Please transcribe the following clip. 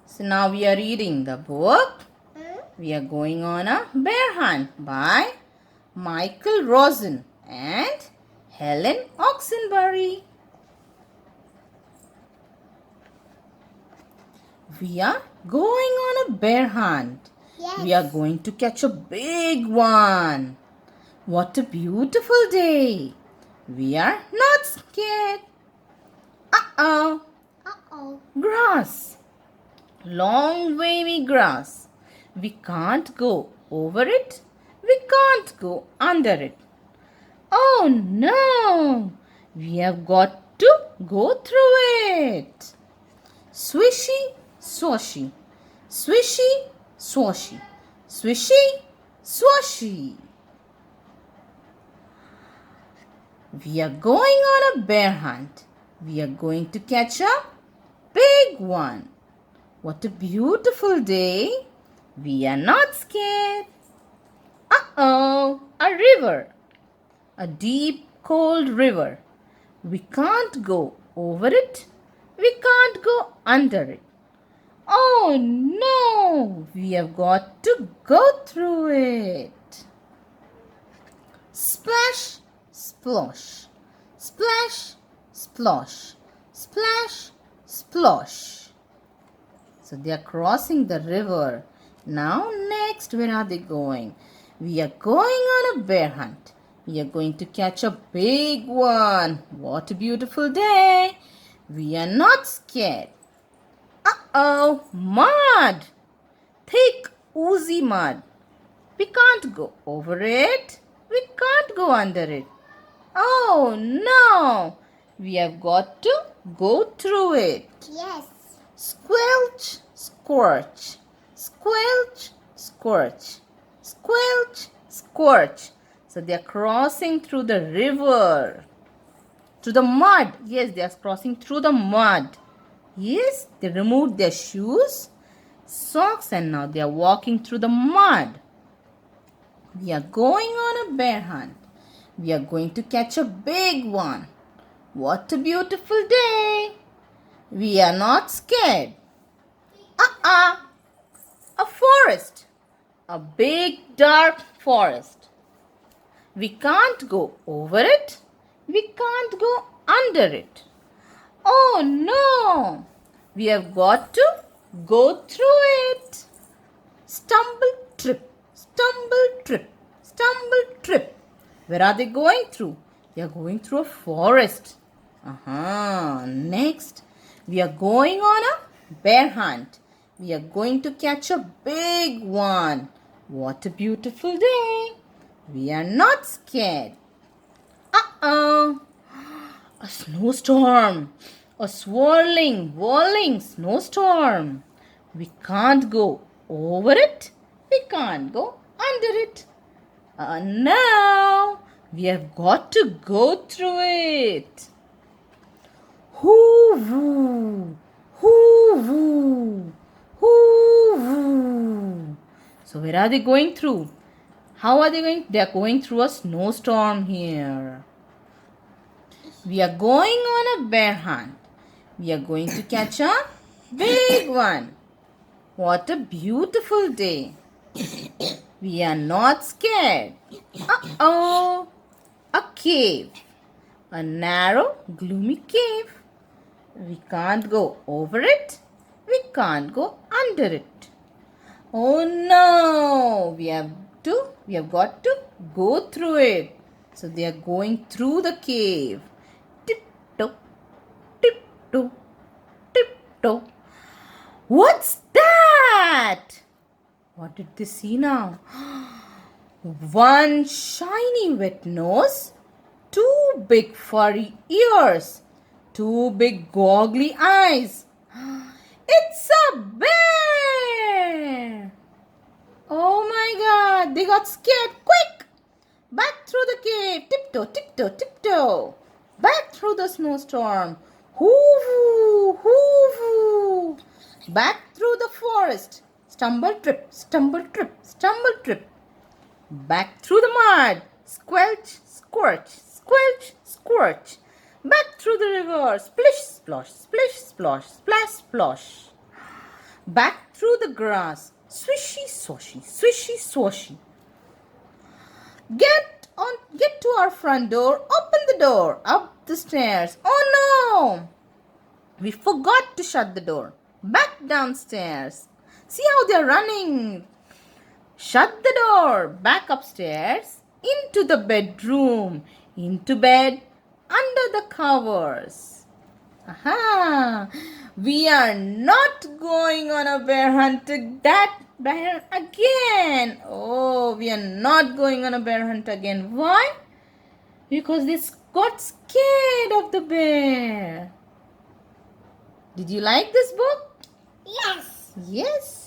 So now we are reading the book. We are going on a bear hunt by Michael Rosen and Helen Oxenbury. We are going on a bear hunt. Yes. We are going to catch a big one. What a beautiful day. We are not scared. Uh-oh. Uh-oh. Grass. Long wavy grass. We can't go over it. We can't go under it. Oh no! We have got to go through it. Swishy, swashy. Swishy, swashy. Swishy, swashy. We are going on a bear hunt. We are going to catch a big one. What a beautiful day. We are not scared. Uh-oh, a river. A deep, cold river. We can't go over it. We can't go under it. Oh no, we have got to go through it. Splash, splosh. Splash, splosh. Splash, splosh. So they are crossing the river. Now next, where are they going? We are going on a bear hunt. We are going to catch a big one. What a beautiful day. We are not scared. Uh-oh, mud. Thick, oozy mud. We can't go over it. We can't go under it. Oh no, we have got to go through it. Yes. Squelch, squirch. Squelch, squirch. Squelch, squirch. So they are crossing through the river. Through the mud. Yes, they are crossing through the mud. Yes, they removed their shoes, socks, and now they are walking through the mud. We are going on a bear hunt. We are going to catch a big one. What a beautiful day. We are not scared. A forest. A big dark forest. We can't go over it. We can't go under it. Oh no! We have got to go through it. Stumble, trip, stumble, trip, stumble, trip. Where are they going through? They are going through a forest. Next, we are going on a bear hunt. We are going to catch a big one. What a beautiful day. We are not scared. Uh-oh. A snowstorm. A swirling, whirling snowstorm. We can't go over it. We can't go under it. Now we have got to go through it. Hoo-woo, hoo-woo, hoo-woo. So where are they going through? How are they going? They are going through a snowstorm here. We are going on a bear hunt. We are going to catch a big one. What a beautiful day. We are not scared. Uh-oh, a cave. A narrow, gloomy cave. We can't go over it. We can't go under it. Oh no, we have got to go through it. So they are going through the cave. Tiptoe, tiptoe, tiptoe. What's that? What did they see now? One shiny wet nose, two big furry ears, two big goggly eyes. It's a bear! Oh my God, they got scared. Quick! Back through the cave. Tiptoe, tiptoe, tiptoe. Back through the snowstorm. Hoo-woo, hoo-woo. Back through the forest. Stumble, trip, stumble, trip, stumble, trip. Back through the mud. Squelch, squirch, squelch, squirch. Back through the river. Splish, splosh, splish, splosh, splash, splosh. Back through the grass. Swishy, swashy, swishy, swashy. Get to our front door. Open the door. Up the stairs. Oh no! We forgot to shut the door. Back downstairs. See how they're running. Shut the door. Back upstairs. Into the bedroom. Into bed. Under the covers. Aha! We are not going on a bear hunt to that bear again. Oh, we are not going on a bear hunt again. Why? Because they got scared of the bear. Did you like this book? Yes. Yes.